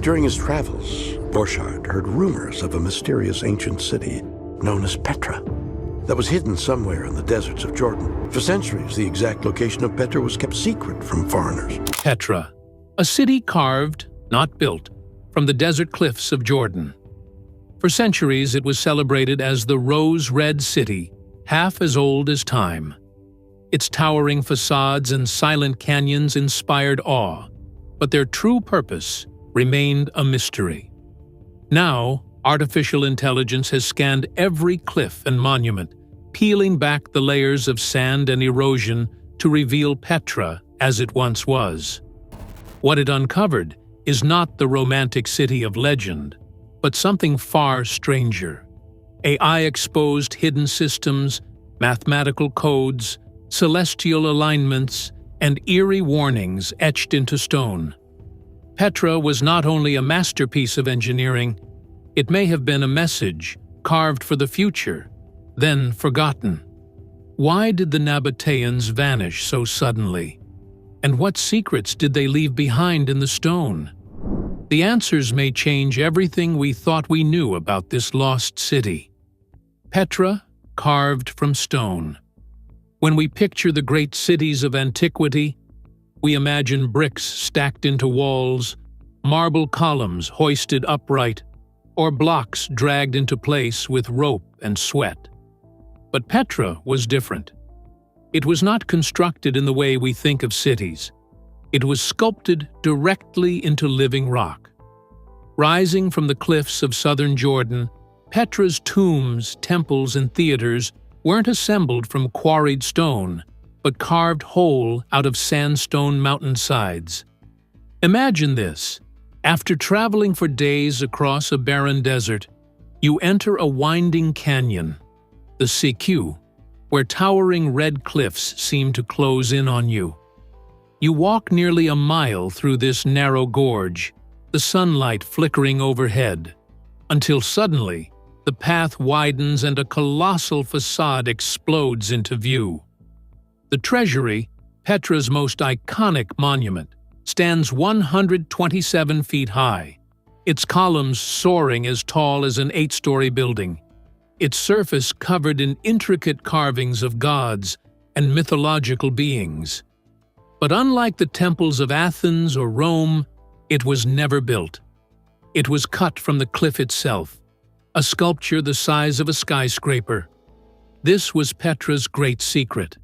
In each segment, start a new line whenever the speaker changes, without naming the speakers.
During his travels, Borchardt heard rumors of a mysterious ancient city known as Petra that was hidden somewhere in the deserts of Jordan. For centuries, the exact location of Petra was kept secret from foreigners.
Petra, a city carved, not built, from the desert cliffs of Jordan. For centuries, it was celebrated as the Rose-Red City, half as old as time. Its towering facades and silent canyons inspired awe, but their true purpose remained a mystery. Now, artificial intelligence has scanned every cliff and monument, peeling back the layers of sand and erosion to reveal Petra as it once was. What it uncovered is not the romantic city of legend, but something far stranger. AI exposed hidden systems, mathematical codes, celestial alignments, and eerie warnings etched into stone. Petra was not only a masterpiece of engineering, it may have been a message carved for the future, then forgotten. Why did the Nabateans vanish so suddenly? And what secrets did they leave behind in the stone? The answers may change everything we thought we knew about this lost city. Petra, carved from stone. When we picture the great cities of antiquity, we imagine bricks stacked into walls, marble columns hoisted upright, or blocks dragged into place with rope and sweat. But Petra was different. It was not constructed in the way we think of cities. It was sculpted directly into living rock. Rising from the cliffs of southern Jordan, Petra's tombs, temples, and theaters weren't assembled from quarried stone, but carved whole out of sandstone mountainsides. Imagine this. After traveling for days across a barren desert, you enter a winding canyon, the CQ, where towering red cliffs seem to close in on you. You walk nearly a mile through this narrow gorge, the sunlight flickering overhead, until suddenly the path widens and a colossal facade explodes into view. The treasury, Petra's most iconic monument, stands 127 feet high, its columns soaring as tall as an 8-story building, its surface covered in intricate carvings of gods and mythological beings. But unlike the temples of Athens or Rome, it was never built. It was cut from the cliff itself, a sculpture the size of a skyscraper. This was Petra's great secret.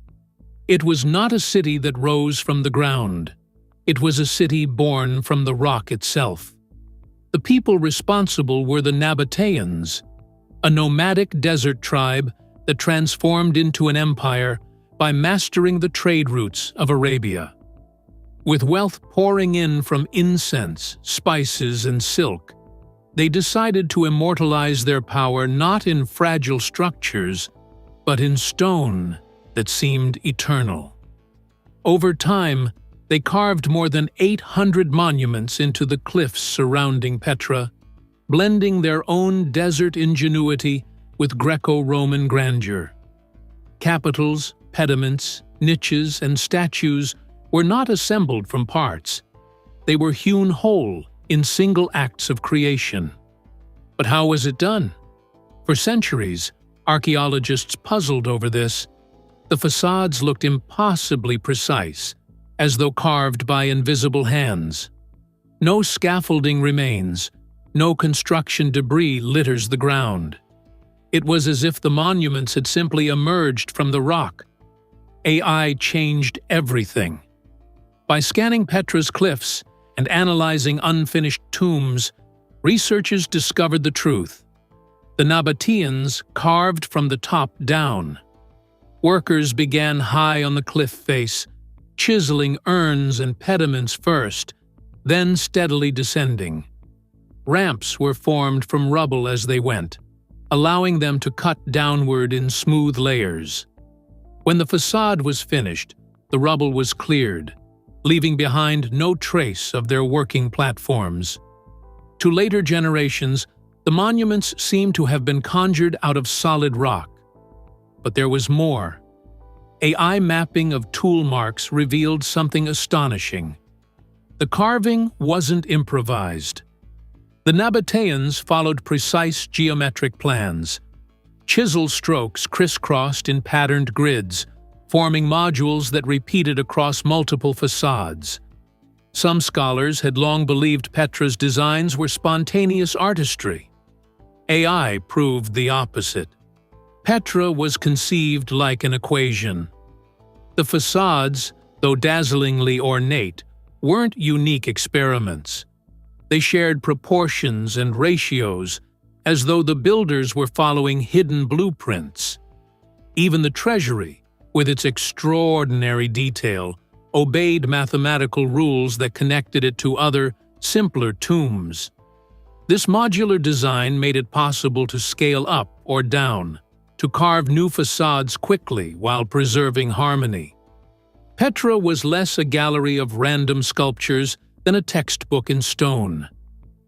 It was not a city that rose from the ground. It was a city born from the rock itself. The people responsible were the Nabateans, a nomadic desert tribe that transformed into an empire by mastering the trade routes of Arabia. With wealth pouring in from incense, spices, and silk, they decided to immortalize their power not in fragile structures, but in stone that seemed eternal. Over time, they carved more than 800 monuments into the cliffs surrounding Petra, blending their own desert ingenuity with Greco-Roman grandeur. Capitals, pediments, niches, and statues were not assembled from parts. They were hewn whole in single acts of creation. But how was it done? For centuries, archaeologists puzzled over this. The facades looked impossibly precise, as though carved by invisible hands. No scaffolding remains, no construction debris litters the ground. It was as if the monuments had simply emerged from the rock. AI changed everything. By scanning Petra's cliffs and analyzing unfinished tombs, researchers discovered the truth. The Nabateans carved from the top down. Workers began high on the cliff face, chiseling urns and pediments first, then steadily descending. Ramps were formed from rubble as they went, allowing them to cut downward in smooth layers. When the facade was finished, the rubble was cleared, leaving behind no trace of their working platforms. To later generations, the monuments seem to have been conjured out of solid rock. But there was more. AI mapping of tool marks revealed something astonishing. The carving wasn't improvised. The Nabateans followed precise geometric plans. Chisel strokes crisscrossed in patterned grids, forming modules that repeated across multiple facades. Some scholars had long believed Petra's designs were spontaneous artistry. AI proved the opposite. Petra was conceived like an equation. The facades, though dazzlingly ornate, weren't unique experiments. They shared proportions and ratios, as though the builders were following hidden blueprints. Even the treasury, with its extraordinary detail, obeyed mathematical rules that connected it to other, simpler tombs. This modular design made it possible to scale up or down, to carve new facades quickly while preserving harmony. Petra was less a gallery of random sculptures than a textbook in stone,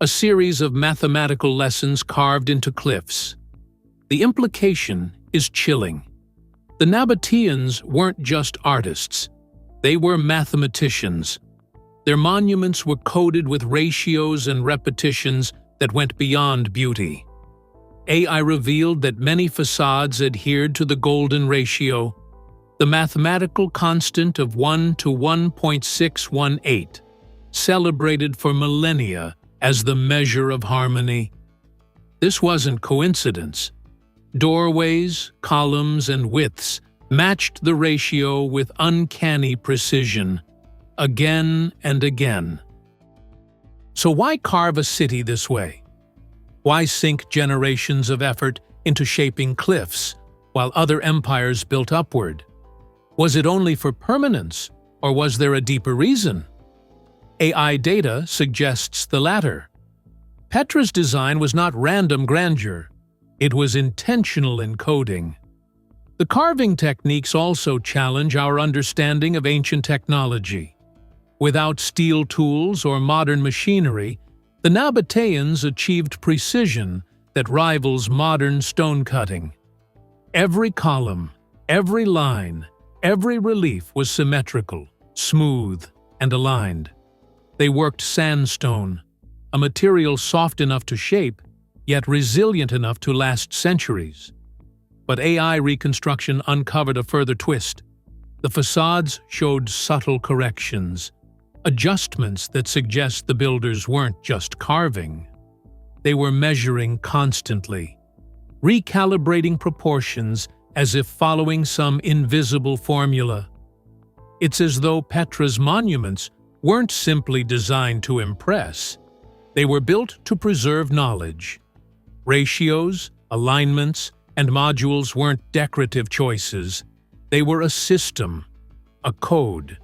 a series of mathematical lessons carved into cliffs. The implication is chilling. The Nabateans weren't just artists. They were mathematicians. Their monuments were coded with ratios and repetitions that went beyond beauty. AI revealed that many facades adhered to the golden ratio, the mathematical constant of 1 to 1.618, celebrated for millennia as the measure of harmony. This wasn't coincidence. Doorways, columns, and widths matched the ratio with uncanny precision, again and again. So why carve a city this way? Why sink generations of effort into shaping cliffs while other empires built upward? Was it only for permanence, or was there a deeper reason? AI data suggests the latter. Petra's design was not random grandeur. It was intentional encoding. The carving techniques also challenge our understanding of ancient technology. Without steel tools or modern machinery, the Nabateans achieved precision that rivals modern stone cutting. Every column, every line, every relief was symmetrical, smooth, and aligned. They worked sandstone, a material soft enough to shape, yet resilient enough to last centuries. But AI reconstruction uncovered a further twist. The facades showed subtle corrections, adjustments that suggest the builders weren't just carving. They were measuring constantly, recalibrating proportions as if following some invisible formula. It's as though Petra's monuments weren't simply designed to impress. They were built to preserve knowledge. Ratios, alignments, and modules weren't decorative choices. They were a system, a code.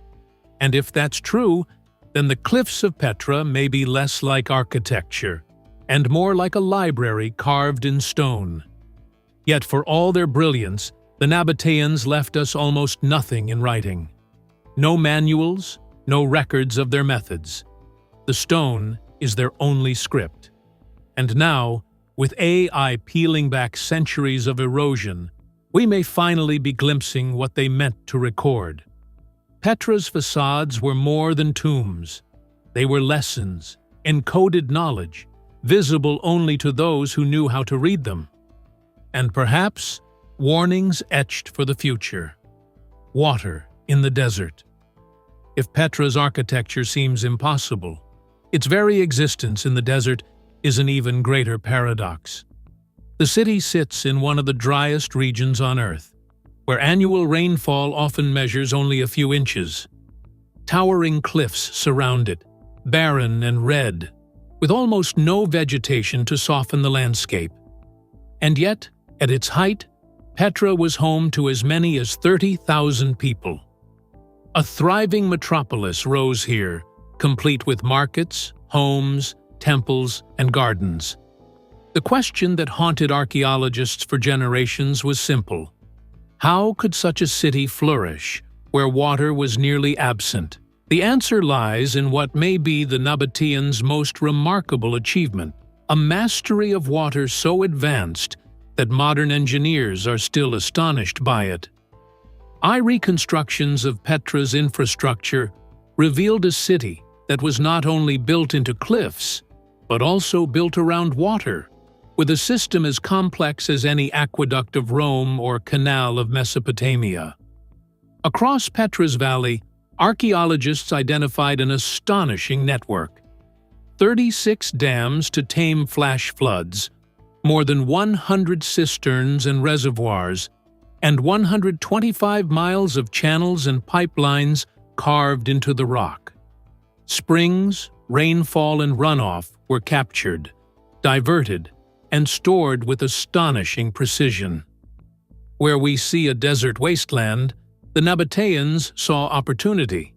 And if that's true, then the cliffs of Petra may be less like architecture and more like a library carved in stone. Yet for all their brilliance, the Nabateans left us almost nothing in writing. No manuals, no records of their methods. The stone is their only script. And now, with AI peeling back centuries of erosion, we may finally be glimpsing what they meant to record. Petra's facades were more than tombs. They were lessons, encoded knowledge, visible only to those who knew how to read them. And perhaps, warnings etched for the future. Water in the desert. If Petra's architecture seems impossible, its very existence in the desert is an even greater paradox. The city sits in one of the driest regions on Earth, where annual rainfall often measures only a few inches. Towering cliffs surround it, barren and red, with almost no vegetation to soften the landscape. And yet, at its height, Petra was home to as many as 30,000 people. A thriving metropolis rose here, complete with markets, homes, temples, and gardens. The question that haunted archaeologists for generations was simple. How could such a city flourish, where water was nearly absent? The answer lies in what may be the Nabateans' most remarkable achievement, a mastery of water so advanced that modern engineers are still astonished by it. Eye reconstructions of Petra's infrastructure revealed a city that was not only built into cliffs, but also built around water, with a system as complex as any aqueduct of Rome or canal of Mesopotamia. Across Petra's valley, archaeologists identified an astonishing network: 36 dams to tame flash floods, more than 100 cisterns and reservoirs, and 125 miles of channels and pipelines carved into the rock. Springs, rainfall, and runoff were captured, diverted, and stored with astonishing precision. Where we see a desert wasteland, the Nabateans saw opportunity.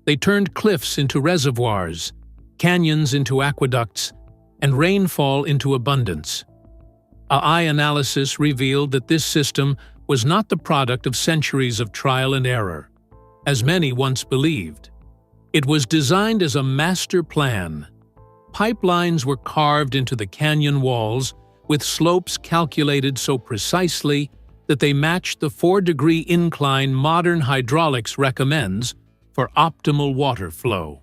They turned cliffs into reservoirs, canyons into aqueducts, and rainfall into abundance. AI analysis revealed that this system was not the product of centuries of trial and error, as many once believed. It was designed as a master plan. Pipelines were carved into the canyon walls, with slopes calculated so precisely that they matched the 4-degree incline modern hydraulics recommends for optimal water flow.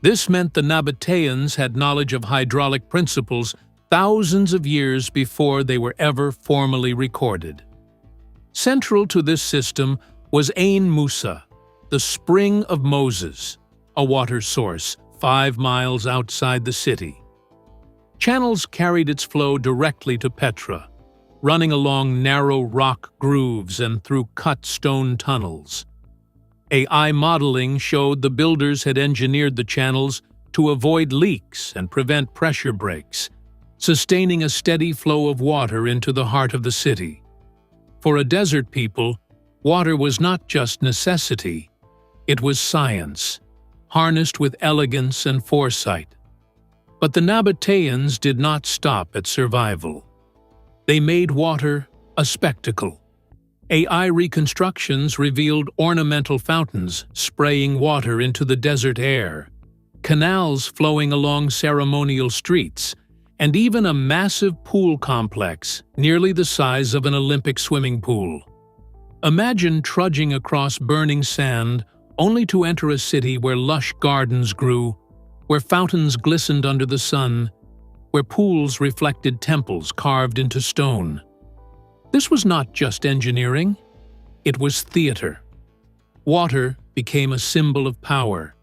This meant the Nabateans had knowledge of hydraulic principles thousands of years before they were ever formally recorded. Central to this system was Ain Musa, the Spring of Moses, a water source 5 miles outside the city. Channels carried its flow directly to Petra, running along narrow rock grooves and through cut stone tunnels. AI modeling showed the builders had engineered the channels to avoid leaks and prevent pressure breaks, sustaining a steady flow of water into the heart of the city. For a desert people, water was not just necessity, it was science, harnessed with elegance and foresight. But the Nabateans did not stop at survival. They made water a spectacle. AI reconstructions revealed ornamental fountains spraying water into the desert air, canals flowing along ceremonial streets, and even a massive pool complex nearly the size of an Olympic swimming pool. Imagine trudging across burning sand only to enter a city where lush gardens grew, where fountains glistened under the sun, where pools reflected temples carved into stone. This was not just engineering, it was theater. Water became a symbol of power.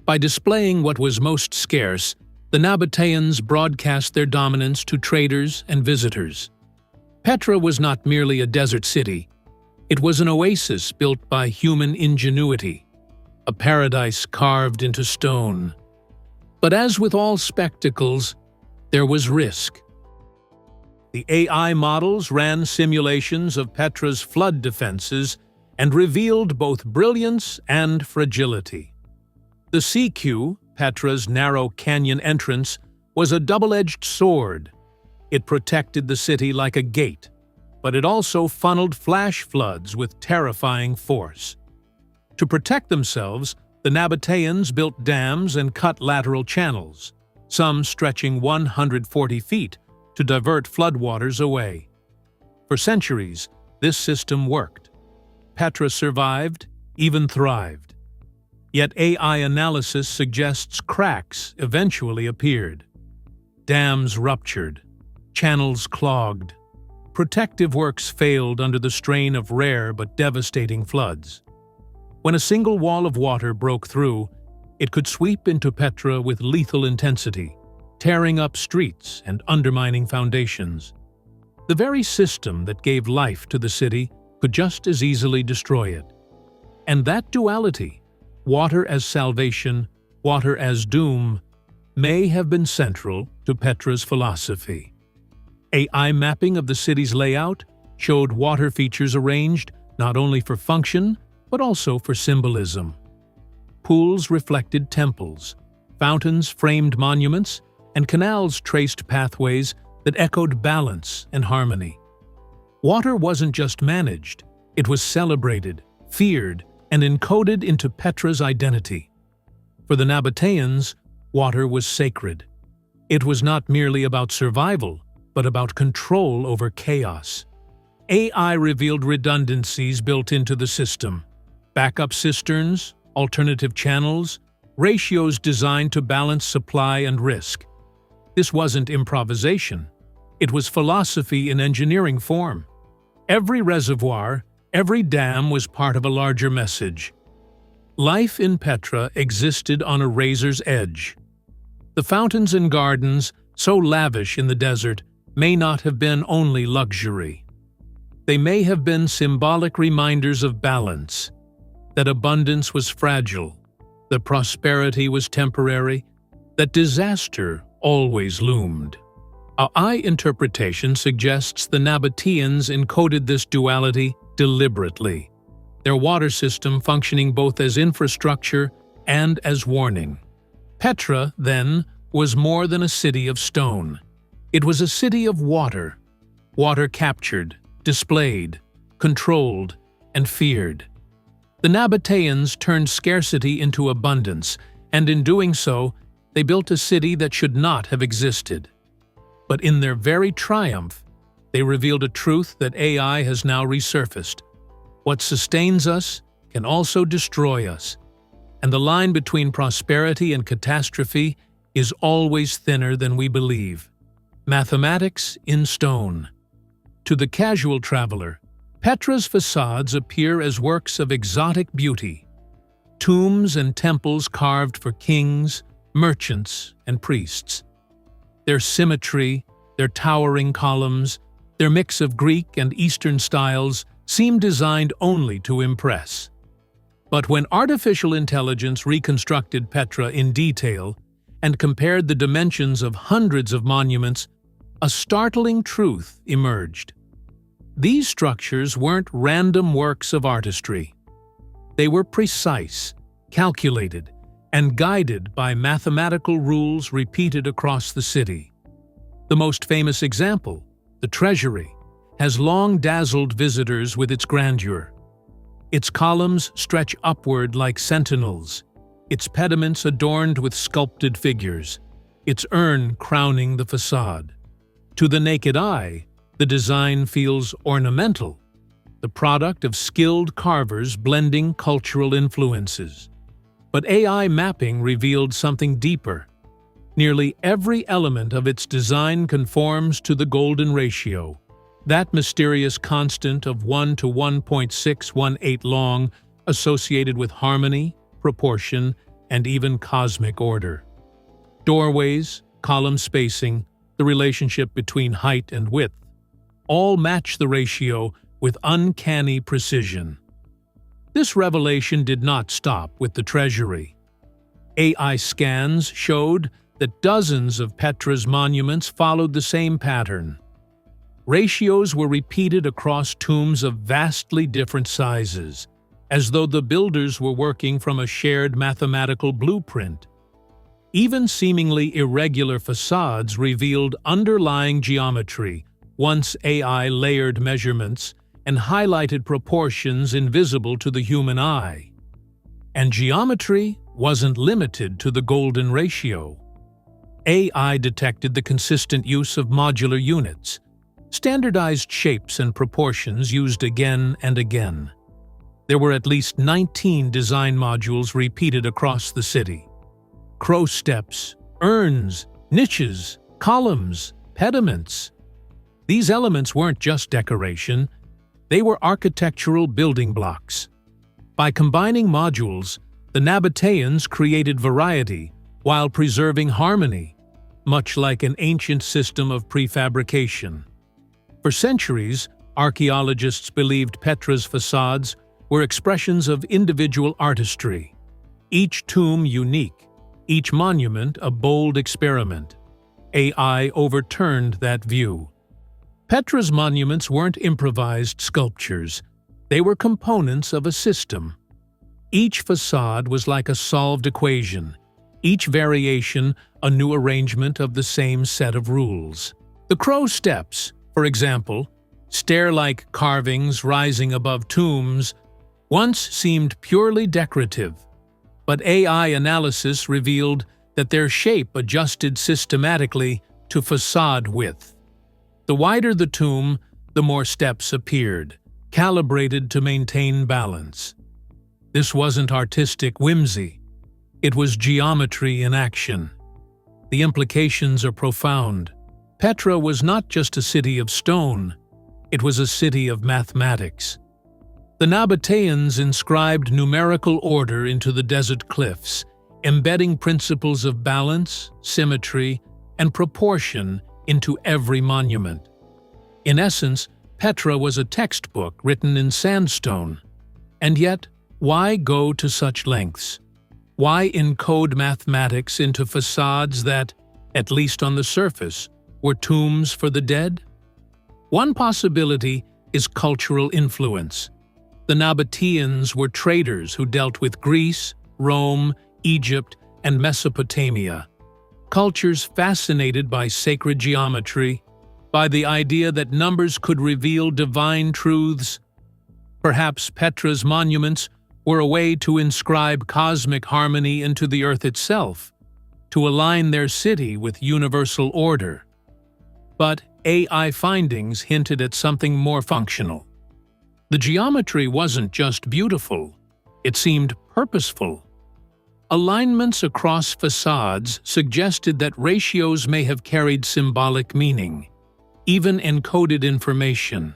By displaying what was most scarce, the Nabateans broadcast their dominance to traders and visitors. Petra was not merely a desert city. It was an oasis built by human ingenuity, a paradise carved into stone. But as with all spectacles, there was risk. The AI models ran simulations of Petra's flood defenses and revealed both brilliance and fragility. The CQ, Petra's narrow canyon entrance, was a double-edged sword. It protected the city like a gate, but it also funneled flash floods with terrifying force. To protect themselves, the Nabateans built dams and cut lateral channels, some stretching 140 feet to divert floodwaters away. For centuries, this system worked. Petra survived, even thrived. Yet AI analysis suggests cracks eventually appeared. Dams ruptured, channels clogged. Protective works failed under the strain of rare but devastating floods. When a single wall of water broke through, it could sweep into Petra with lethal intensity, tearing up streets and undermining foundations. The very system that gave life to the city could just as easily destroy it. And that duality, water as salvation, water as doom, may have been central to Petra's philosophy. AI mapping of the city's layout showed water features arranged not only for function, but also for symbolism. Pools reflected temples, fountains framed monuments, and canals traced pathways that echoed balance and harmony. Water wasn't just managed, it was celebrated, feared, and encoded into Petra's identity. For the Nabateans, water was sacred. It was not merely about survival, but about control over chaos. AI revealed redundancies built into the system: backup cisterns, alternative channels, ratios designed to balance supply and risk. This wasn't improvisation. It was philosophy in engineering form. Every reservoir, every dam was part of a larger message. Life in Petra existed on a razor's edge. The fountains and gardens, so lavish in the desert, may not have been only luxury. They may have been symbolic reminders of balance, that abundance was fragile, that prosperity was temporary, that disaster always loomed. Our interpretation suggests the Nabateans encoded this duality deliberately, their water system functioning both as infrastructure and as warning. Petra, then, was more than a city of stone. It was a city of water, water captured, displayed, controlled, and feared. The Nabateans turned scarcity into abundance, and in doing so, they built a city that should not have existed. But in their very triumph, they revealed a truth that AI has now resurfaced. What sustains us can also destroy us, and the line between prosperity and catastrophe is always thinner than we believe. Mathematics in stone. To the casual traveler, Petra's facades appear as works of exotic beauty. Tombs and temples carved for kings, merchants, and priests. Their symmetry, their towering columns, their mix of Greek and Eastern styles seem designed only to impress. But when artificial intelligence reconstructed Petra in detail and compared the dimensions of hundreds of monuments, a startling truth emerged. These structures weren't random works of artistry. They were precise, calculated, and guided by mathematical rules repeated across the city. The most famous example, the Treasury, has long dazzled visitors with its grandeur. Its columns stretch upward like sentinels, its pediments adorned with sculpted figures, its urn crowning the facade. To the naked eye, the design feels ornamental, the product of skilled carvers blending cultural influences. But AI mapping revealed something deeper. Nearly every element of its design conforms to the golden ratio, that mysterious constant of 1 to 1.618 long, associated with harmony, proportion, and even cosmic order. Doorways, column spacing, the relationship between height and width, all match the ratio with uncanny precision. This revelation did not stop with the Treasury. AI scans showed that dozens of Petra's monuments followed the same pattern. Ratios were repeated across tombs of vastly different sizes, as though the builders were working from a shared mathematical blueprint. Even seemingly irregular facades revealed underlying geometry, once AI layered measurements and highlighted proportions invisible to the human eye. And geometry wasn't limited to the golden ratio. AI detected the consistent use of modular units, standardized shapes and proportions used again and again. There were at least 19 design modules repeated across the city. Crow steps, urns, niches, columns, pediments. These elements weren't just decoration, they were architectural building blocks. By combining modules, the Nabateans created variety while preserving harmony, much like an ancient system of prefabrication. For centuries, archaeologists believed Petra's facades were expressions of individual artistry, each tomb unique, each monument a bold experiment. AI overturned that view. Petra's monuments weren't improvised sculptures, they were components of a system. Each facade was like a solved equation, each variation a new arrangement of the same set of rules. The crow steps, for example, stair-like carvings rising above tombs, once seemed purely decorative, but AI analysis revealed that their shape adjusted systematically to facade width. The wider the tomb, the more steps appeared, calibrated to maintain balance. This wasn't artistic whimsy. It was geometry in action. The implications are profound. Petra was not just a city of stone, it was a city of mathematics. The Nabateans inscribed numerical order into the desert cliffs, embedding principles of balance, symmetry, and proportion into every monument. In essence, Petra was a textbook written in sandstone. And yet, why go to such lengths? Why encode mathematics into facades that, at least on the surface, were tombs for the dead? One possibility is cultural influence. The Nabateans were traders who dealt with Greece, Rome, Egypt, and Mesopotamia. Cultures fascinated by sacred geometry, by the idea that numbers could reveal divine truths. Perhaps Petra's monuments were a way to inscribe cosmic harmony into the earth itself, to align their city with universal order. But AI findings hinted at something more functional. The geometry wasn't just beautiful, it seemed purposeful. Alignments across facades suggested that ratios may have carried symbolic meaning, even encoded information.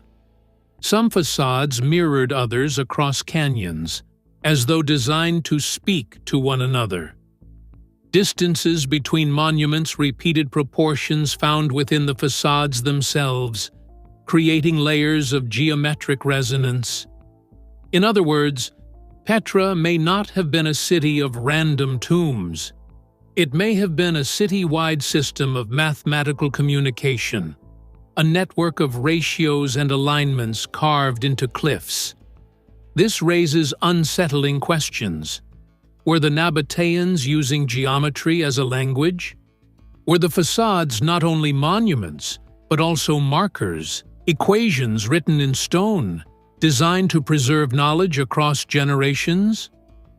Some facades mirrored others across canyons, as though designed to speak to one another. Distances between monuments repeated proportions found within the facades themselves, creating layers of geometric resonance. In other words, Petra may not have been a city of random tombs. It may have been a city-wide system of mathematical communication, a network of ratios and alignments carved into cliffs. This raises unsettling questions. Were the Nabateans using geometry as a language? Were the facades not only monuments, but also markers, equations written in stone, designed to preserve knowledge across generations?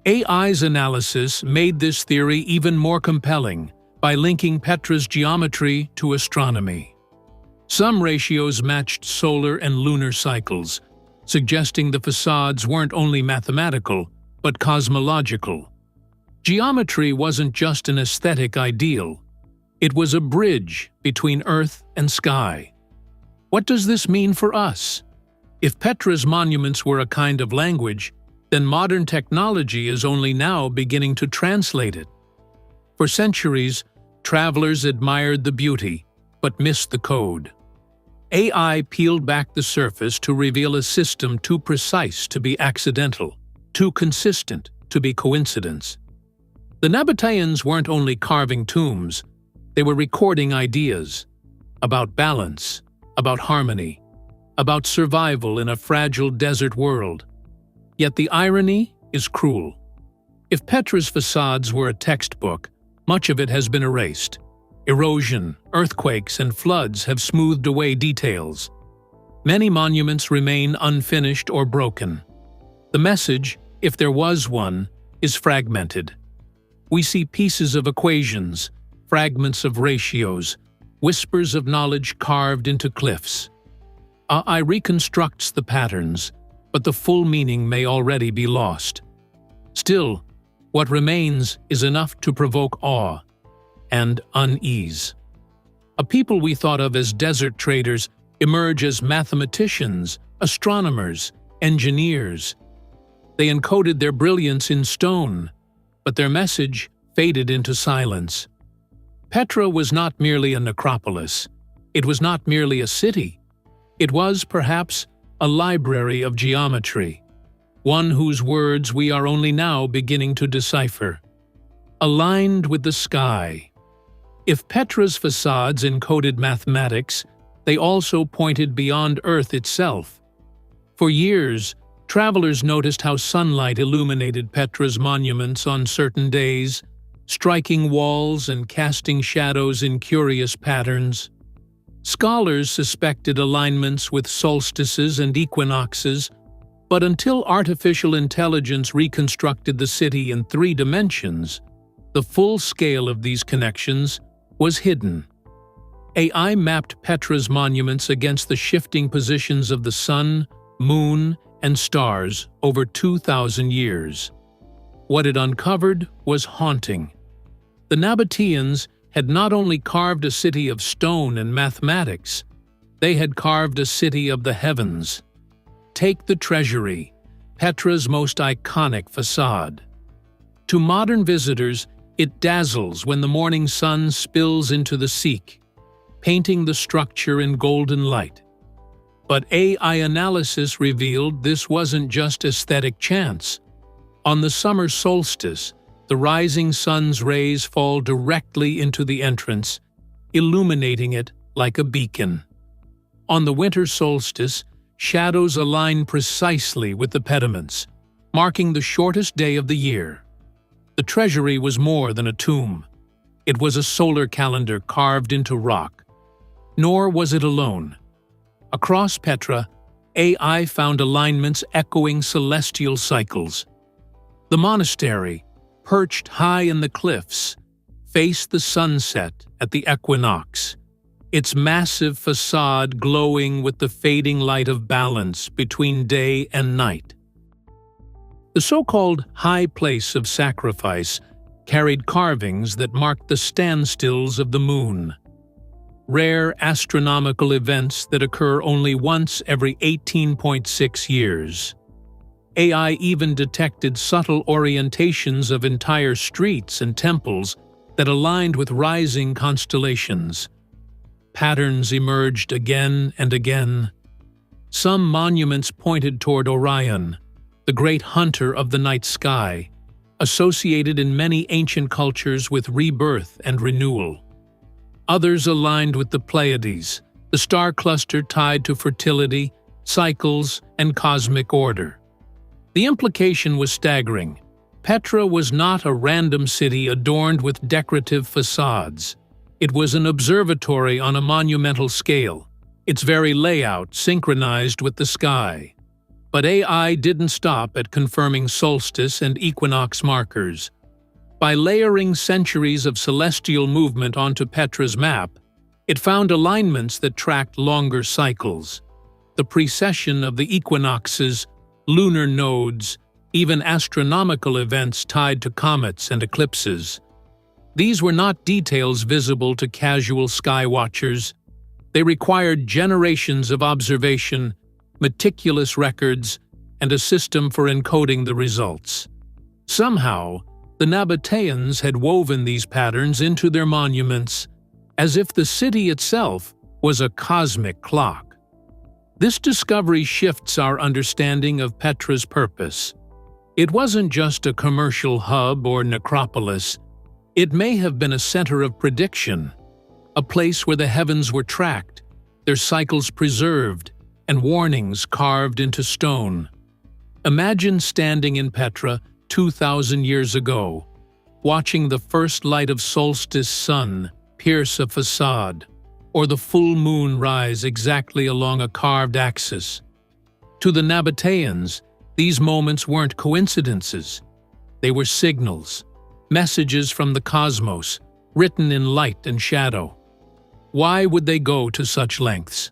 AI's analysis made this theory even more compelling by linking Petra's geometry to astronomy. Some ratios matched solar and lunar cycles, suggesting the facades weren't only mathematical, but cosmological. Geometry wasn't just an aesthetic ideal. It was a bridge between earth and sky. What does this mean for us? If Petra's monuments were a kind of language, then modern technology is only now beginning to translate it. For centuries, travelers admired the beauty, but missed the code. AI peeled back the surface to reveal a system too precise to be accidental, too consistent to be coincidence. The Nabateans weren't only carving tombs, they were recording ideas about balance, about harmony, about survival in a fragile desert world. Yet the irony is cruel. If Petra's facades were a textbook, much of it has been erased. Erosion, earthquakes, and floods have smoothed away details. Many monuments remain unfinished or broken. The message, if there was one, is fragmented. We see pieces of equations, fragments of ratios, whispers of knowledge carved into cliffs. AI reconstructs the patterns, but the full meaning may already be lost. Still, what remains is enough to provoke awe and unease. A people we thought of as desert traders emerge as mathematicians, astronomers, engineers. They encoded their brilliance in stone, but their message faded into silence. Petra was not merely a necropolis. It was not merely a city. It was, perhaps, a library of geometry, one whose words we are only now beginning to decipher. Aligned with the sky. If Petra's facades encoded mathematics, they also pointed beyond Earth itself. For years, travelers noticed how sunlight illuminated Petra's monuments on certain days, striking walls and casting shadows in curious patterns. Scholars suspected alignments with solstices and equinoxes, but until artificial intelligence reconstructed the city in 3 dimensions, the full scale of these connections was hidden. AI mapped Petra's monuments against the shifting positions of the sun, moon, and stars over 2,000 years. What it uncovered was haunting. The Nabateans had not only carved a city of stone and mathematics, they had carved a city of the heavens. Take the treasury, Petra's most iconic facade. To modern visitors, it dazzles when the morning sun spills into the Sikh, painting the structure in golden light. But AI analysis revealed this wasn't just aesthetic chance. On the summer solstice, the rising sun's rays fall directly into the entrance, illuminating it like a beacon. On the winter solstice, shadows align precisely with the pediments, marking the shortest day of the year. The treasury was more than a tomb. It was a solar calendar carved into rock. Nor was it alone. Across Petra, AI found alignments echoing celestial cycles. The monastery, perched high in the cliffs, faced the sunset at the equinox, its massive facade glowing with the fading light of balance between day and night. The so-called high place of sacrifice carried carvings that marked the standstills of the moon, rare astronomical events that occur only once every 18.6 years. AI even detected subtle orientations of entire streets and temples that aligned with rising constellations. Patterns emerged again and again. Some monuments pointed toward Orion, the great hunter of the night sky, associated in many ancient cultures with rebirth and renewal. Others aligned with the Pleiades, the star cluster tied to fertility, cycles, and cosmic order. The implication was staggering. Petra was not a random city adorned with decorative facades. It was an observatory on a monumental scale, its very layout synchronized with the sky. But AI didn't stop at confirming solstice and equinox markers. By layering centuries of celestial movement onto Petra's map, it found alignments that tracked longer cycles. The precession of the equinoxes, lunar nodes, even astronomical events tied to comets and eclipses. These were not details visible to casual sky watchers. They required generations of observation, meticulous records, and a system for encoding the results. Somehow, the Nabateans had woven these patterns into their monuments, as if the city itself was a cosmic clock. This discovery shifts our understanding of Petra's purpose. It wasn't just a commercial hub or necropolis. It may have been a center of prediction, a place where the heavens were tracked, their cycles preserved, and warnings carved into stone. Imagine standing in Petra 2,000 years ago, watching the first light of solstice sun pierce a facade, or the full moon rise exactly along a carved axis. To the Nabateans, these moments weren't coincidences. They were signals, messages from the cosmos, written in light and shadow. Why would they go to such lengths?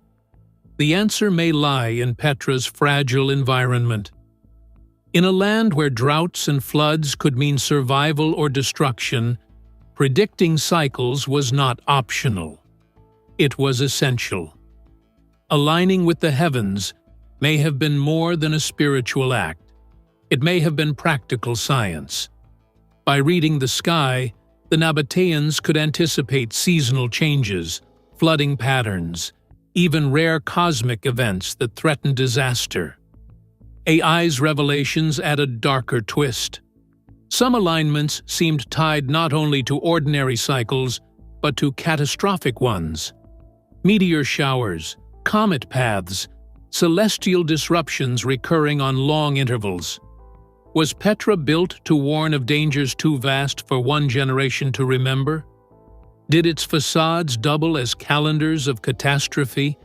The answer may lie in Petra's fragile environment. In a land where droughts and floods could mean survival or destruction, predicting cycles was not optional. It was essential. Aligning with the heavens may have been more than a spiritual act. It may have been practical science. By reading the sky, the Nabateans could anticipate seasonal changes, flooding patterns, even rare cosmic events that threatened disaster. AI's revelations add a darker twist. Some alignments seemed tied not only to ordinary cycles, but to catastrophic ones. Meteor showers, comet paths, celestial disruptions recurring on long intervals. Was Petra built to warn of dangers too vast for one generation to remember? Did its facades double as calendars of catastrophe,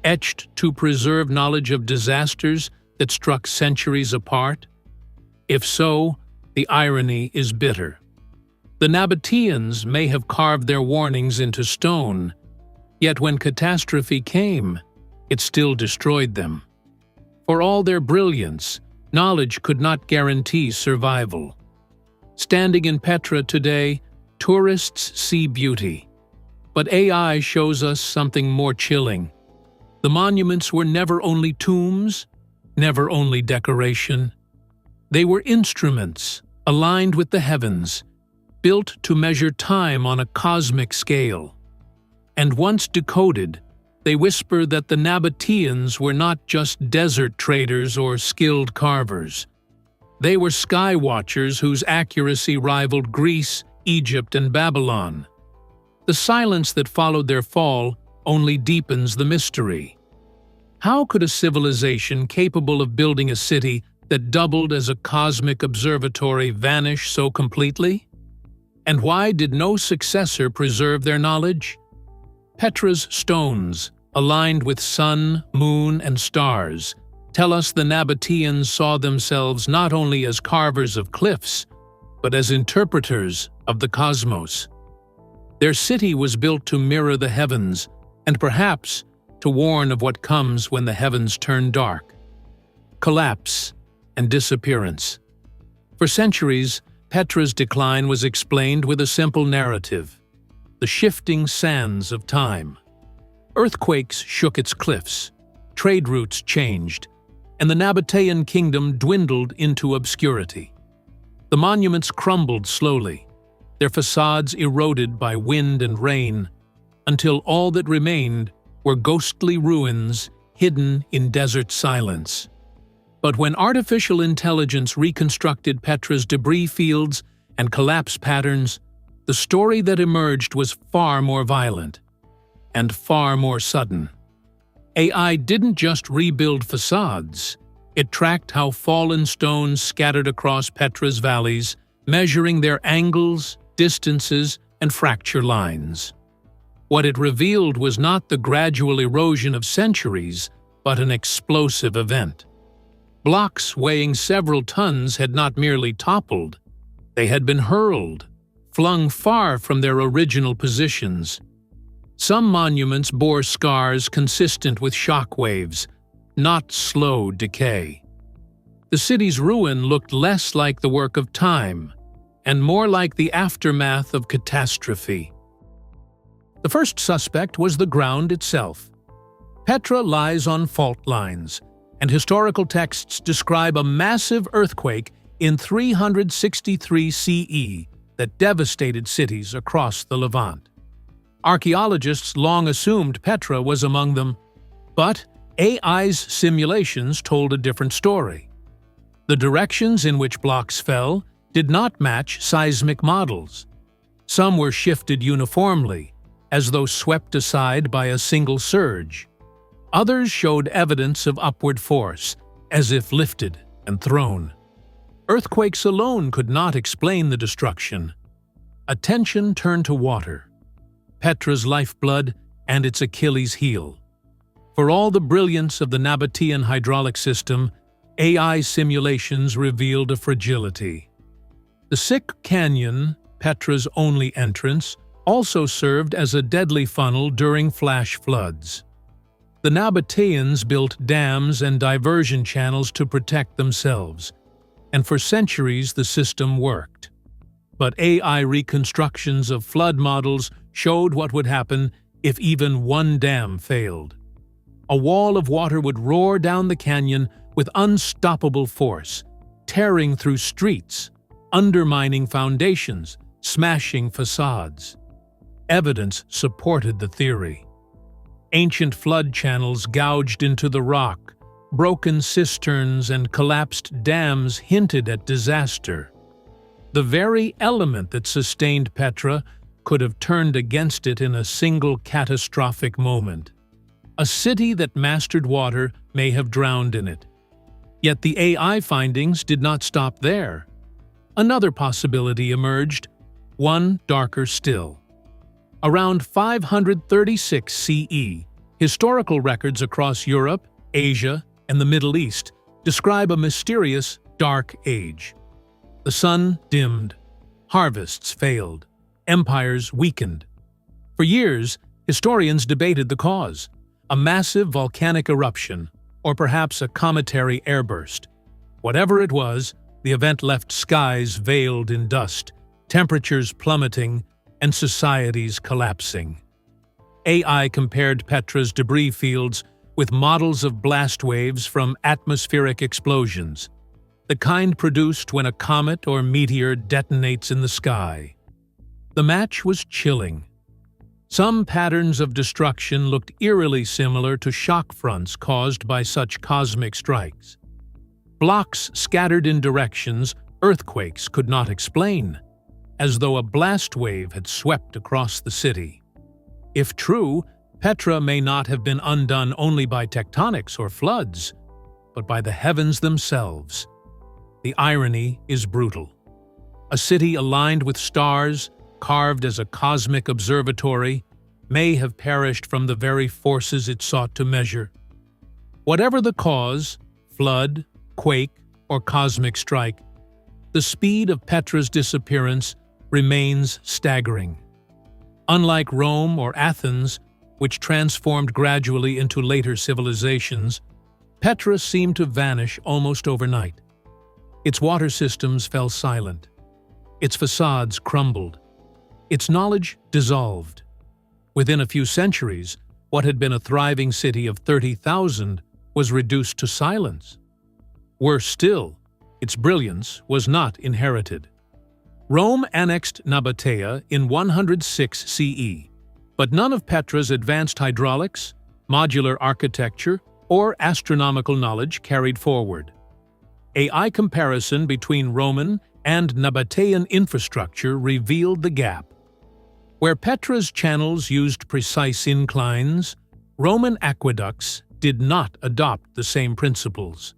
etched to preserve knowledge of disasters that struck centuries apart? If so, the irony is bitter. The Nabateans may have carved their warnings into stone, yet when catastrophe came, it still destroyed them. For all their brilliance, knowledge could not guarantee survival. Standing in Petra today, tourists see beauty. But AI shows us something more chilling. The monuments were never only tombs, never only decoration. They were instruments, aligned with the heavens, built to measure time on a cosmic scale. And once decoded, they whisper that the Nabateans were not just desert traders or skilled carvers. They were sky watchers whose accuracy rivaled Greece, Egypt, and Babylon. The silence that followed their fall only deepens the mystery. How could a civilization capable of building a city that doubled as a cosmic observatory vanish so completely? And why did no successor preserve their knowledge? Petra's stones, aligned with sun, moon, and stars, tell us the Nabateans saw themselves not only as carvers of cliffs, but as interpreters of the cosmos. Their city was built to mirror the heavens, and perhaps to warn of what comes when the heavens turn dark: collapse and disappearance. For centuries, Petra's decline was explained with a simple narrative: the shifting sands of time. Earthquakes shook its cliffs, trade routes changed, and the Nabatean kingdom dwindled into obscurity. The monuments crumbled slowly, their facades eroded by wind and rain, until all that remained were ghostly ruins hidden in desert silence. But when artificial intelligence reconstructed Petra's debris fields and collapse patterns, the story that emerged was far more violent and far more sudden. AI didn't just rebuild facades, it tracked how fallen stones scattered across Petra's valleys, measuring their angles, distances, and fracture lines. What it revealed was not the gradual erosion of centuries, but an explosive event. Blocks weighing several tons had not merely toppled, they had been hurled, flung far from their original positions. Some monuments bore scars consistent with shock waves, not slow decay. The city's ruin looked less like the work of time, and more like the aftermath of catastrophe. The first suspect was the ground itself. Petra lies on fault lines, and historical texts describe a massive earthquake in 363 CE that devastated cities across the Levant. Archaeologists long assumed Petra was among them, but AI's simulations told a different story. The directions in which blocks fell did not match seismic models. Some were shifted uniformly, as though swept aside by a single surge. Others showed evidence of upward force, as if lifted and thrown. Earthquakes alone could not explain the destruction. Attention turned to water, Petra's lifeblood and its Achilles heel. For all the brilliance of the Nabatean hydraulic system, AI simulations revealed a fragility. The Sick Canyon, Petra's only entrance, also served as a deadly funnel during flash floods. The Nabateans built dams and diversion channels to protect themselves, and for centuries the system worked. But AI reconstructions of flood models showed what would happen if even one dam failed. A wall of water would roar down the canyon with unstoppable force, tearing through streets, undermining foundations, smashing facades. Evidence supported the theory. Ancient flood channels gouged into the rock, broken cisterns and collapsed dams hinted at disaster. The very element that sustained Petra could have turned against it in a single catastrophic moment. A city that mastered water may have drowned in it. Yet the AI findings did not stop there. Another possibility emerged, one darker still. Around 536 CE, historical records across Europe, Asia, and the Middle East describe a mysterious dark age. The sun dimmed, harvests failed, empires weakened. For years, historians debated the cause: a massive volcanic eruption, or perhaps a cometary airburst. Whatever it was, the event left skies veiled in dust, temperatures plummeting, and societies collapsing. AI compared Petra's debris fields with models of blast waves from atmospheric explosions, the kind produced when a comet or meteor detonates in the sky. The match was chilling. Some patterns of destruction looked eerily similar to shock fronts caused by such cosmic strikes. Blocks scattered in directions earthquakes could not explain, as though a blast wave had swept across the city. If true, Petra may not have been undone only by tectonics or floods, but by the heavens themselves. The irony is brutal. A city aligned with stars, carved as a cosmic observatory, may have perished from the very forces it sought to measure. Whatever the cause, flood, quake, or cosmic strike, the speed of Petra's disappearance remains staggering. Unlike Rome or Athens, which transformed gradually into later civilizations, Petra seemed to vanish almost overnight. Its water systems fell silent. Its facades crumbled. Its knowledge dissolved. Within a few centuries, what had been a thriving city of 30,000 was reduced to silence. Worse still, its brilliance was not inherited. Rome annexed Nabatea in 106 CE, but none of Petra's advanced hydraulics, modular architecture, or astronomical knowledge carried forward. AI comparison between Roman and Nabatean infrastructure revealed the gap. Where Petra's channels used precise inclines, Roman aqueducts did not adopt the same principles.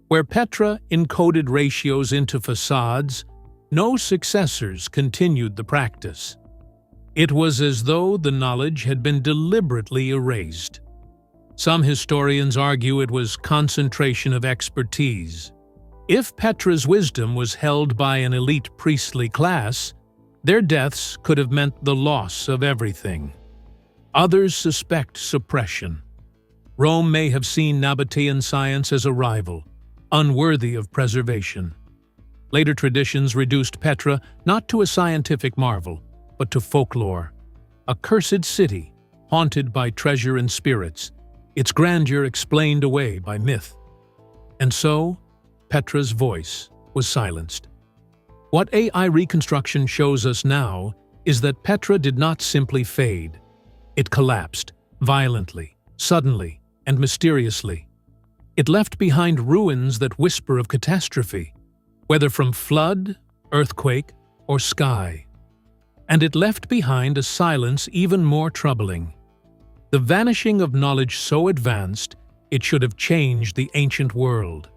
Where Petra encoded ratios into facades, no successors continued the practice. It was as though the knowledge had been deliberately erased. Some historians argue it was concentration of expertise. If Petra's wisdom was held by an elite priestly class, their deaths could have meant the loss of everything. Others suspect suppression. Rome may have seen Nabatean science as a rival, unworthy of preservation. Later traditions reduced Petra not to a scientific marvel, but to folklore. A cursed city, haunted by treasure and spirits, its grandeur explained away by myth. And so, Petra's voice was silenced. What AI reconstruction shows us now is that Petra did not simply fade. It collapsed, violently, suddenly, and mysteriously. It left behind ruins that whisper of catastrophe, whether from flood, earthquake, or sky. And it left behind a silence even more troubling. The vanishing of knowledge so advanced, it should have changed the ancient world.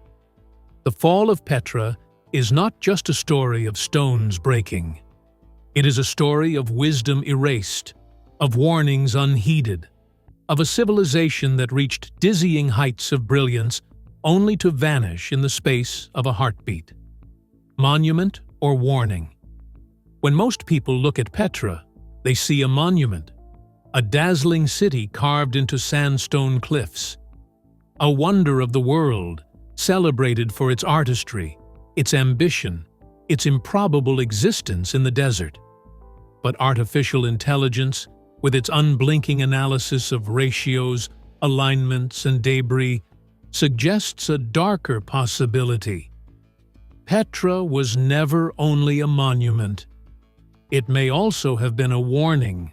The fall of Petra is not just a story of stones breaking. It is a story of wisdom erased, of warnings unheeded, of a civilization that reached dizzying heights of brilliance only to vanish in the space of a heartbeat. Monument or warning? When most people look at Petra, they see a monument, a dazzling city carved into sandstone cliffs, a wonder of the world, celebrated for its artistry, its ambition, its improbable existence in the desert. But artificial intelligence, with its unblinking analysis of ratios, alignments, and debris, suggests a darker possibility. Petra was never only a monument. It may also have been a warning.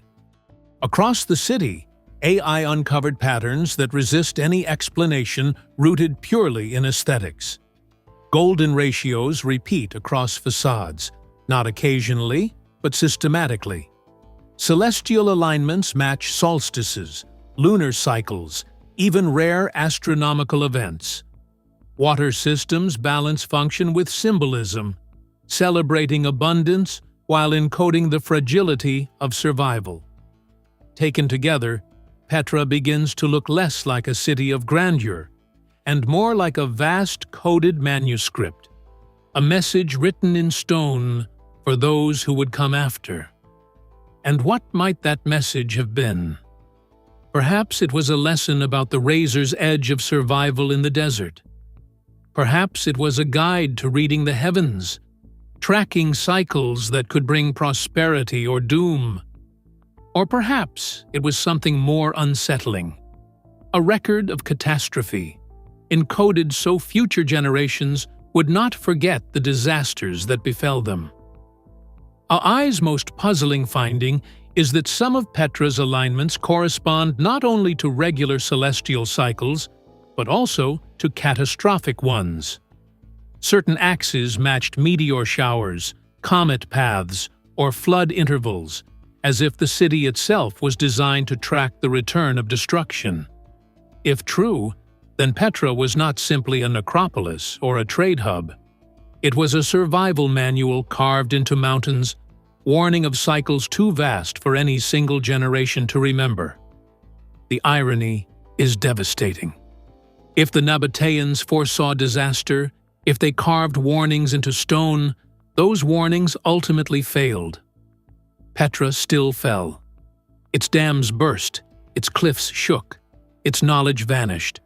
Across the city, AI uncovered patterns that resist any explanation rooted purely in aesthetics. Golden ratios repeat across facades, not occasionally, but systematically. Celestial alignments match solstices, lunar cycles, even rare astronomical events. Water systems balance function with symbolism, celebrating abundance while encoding the fragility of survival. Taken together, Petra begins to look less like a city of grandeur and more like a vast coded manuscript, a message written in stone for those who would come after. And what might that message have been? Perhaps it was a lesson about the razor's edge of survival in the desert. Perhaps it was a guide to reading the heavens, tracking cycles that could bring prosperity or doom. Or perhaps it was something more unsettling, a record of catastrophe, encoded so future generations would not forget the disasters that befell them. Ai's most puzzling finding is that some of Petra's alignments correspond not only to regular celestial cycles, but also to catastrophic ones. Certain axes matched meteor showers, comet paths, or flood intervals, as if the city itself was designed to track the return of destruction. If true, then Petra was not simply a necropolis or a trade hub. It was a survival manual carved into mountains, warning of cycles too vast for any single generation to remember. The irony is devastating. If the Nabateans foresaw disaster, if they carved warnings into stone, those warnings ultimately failed. Petra still fell. Its dams burst, its cliffs shook, its knowledge vanished.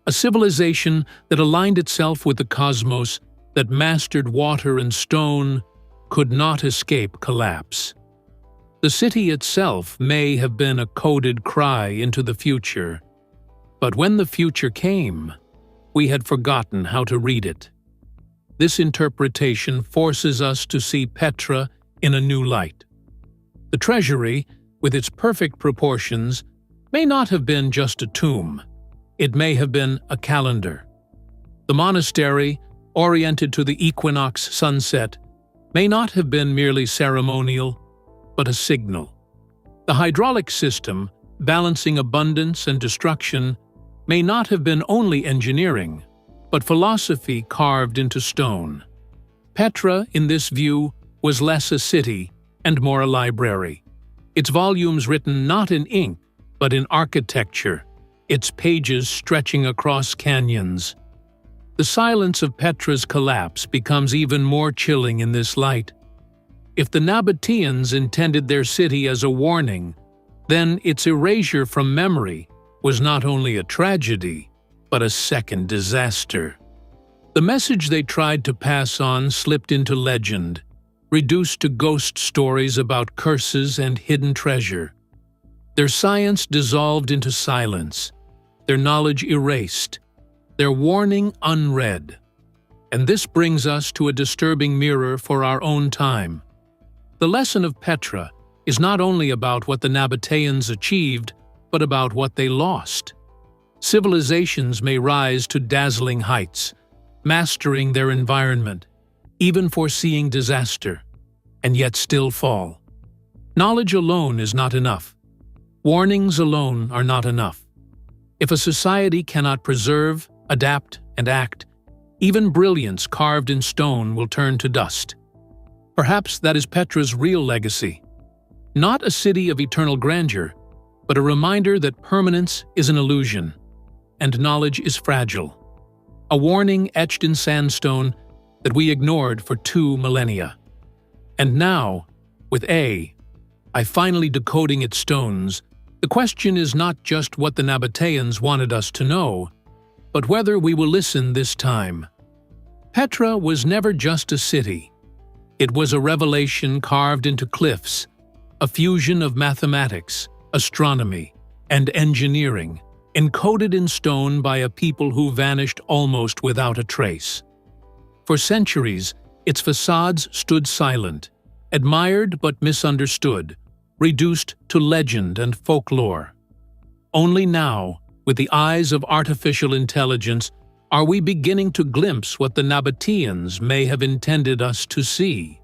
A civilization that aligned itself with the cosmos, that mastered water and stone, could not escape collapse. The city itself may have been a coded cry into the future, but when the future came, we had forgotten how to read it. This interpretation forces us to see Petra in a new light. The treasury, with its perfect proportions, may not have been just a tomb. It may have been a calendar. The monastery, oriented to the equinox sunset, may not have been merely ceremonial, but a signal. The hydraulic system, balancing abundance and destruction, may not have been only engineering, but philosophy carved into stone. Petra, in this view, was less a city and more a library, its volumes written not in ink, but in architecture, its pages stretching across canyons. The silence of Petra's collapse becomes even more chilling in this light. If the Nabateans intended their city as a warning, then its erasure from memory was not only a tragedy, but a second disaster. The message they tried to pass on slipped into legend, reduced to ghost stories about curses and hidden treasure. Their science dissolved into silence, their knowledge erased, their warning unread. And this brings us to a disturbing mirror for our own time. The lesson of Petra is not only about what the Nabateans achieved, but about what they lost. Civilizations may rise to dazzling heights, mastering their environment, even foreseeing disaster, and yet still fall. Knowledge alone is not enough. Warnings alone are not enough. If a society cannot preserve, adapt, and act, even brilliance carved in stone will turn to dust. Perhaps that is Petra's real legacy. Not a city of eternal grandeur, but a reminder that permanence is an illusion, and knowledge is fragile. A warning etched in sandstone that we ignored for 2 millennia. And now, with I finally decoding its stones, the question is not just what the Nabateans wanted us to know, but whether we will listen this time. Petra was never just a city. It was a revelation carved into cliffs, a fusion of mathematics, astronomy, and engineering, encoded in stone by a people who vanished almost without a trace. For centuries, its facades stood silent, admired but misunderstood, reduced to legend and folklore. Only now, with the eyes of artificial intelligence, are we beginning to glimpse what the Nabateans may have intended us to see.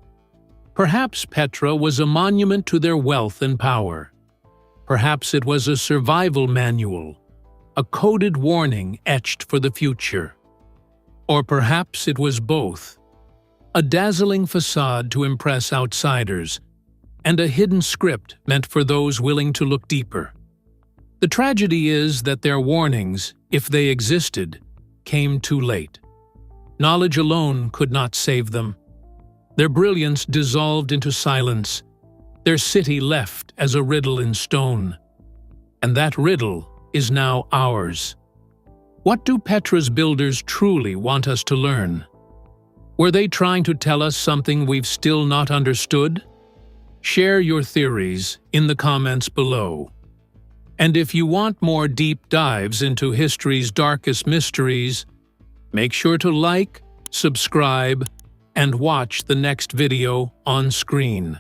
Perhaps Petra was a monument to their wealth and power. Perhaps it was a survival manual, a coded warning etched for the future. Or perhaps it was both, a dazzling facade to impress outsiders, and a hidden script meant for those willing to look deeper. The tragedy is that their warnings, if they existed, came too late. Knowledge alone could not save them. Their brilliance dissolved into silence, their city left as a riddle in stone. And that riddle is now ours. What do Petra's builders truly want us to learn? Were they trying to tell us something we've still not understood? Share your theories in the comments below. And if you want more deep dives into history's darkest mysteries, make sure to like, subscribe, and watch the next video on screen.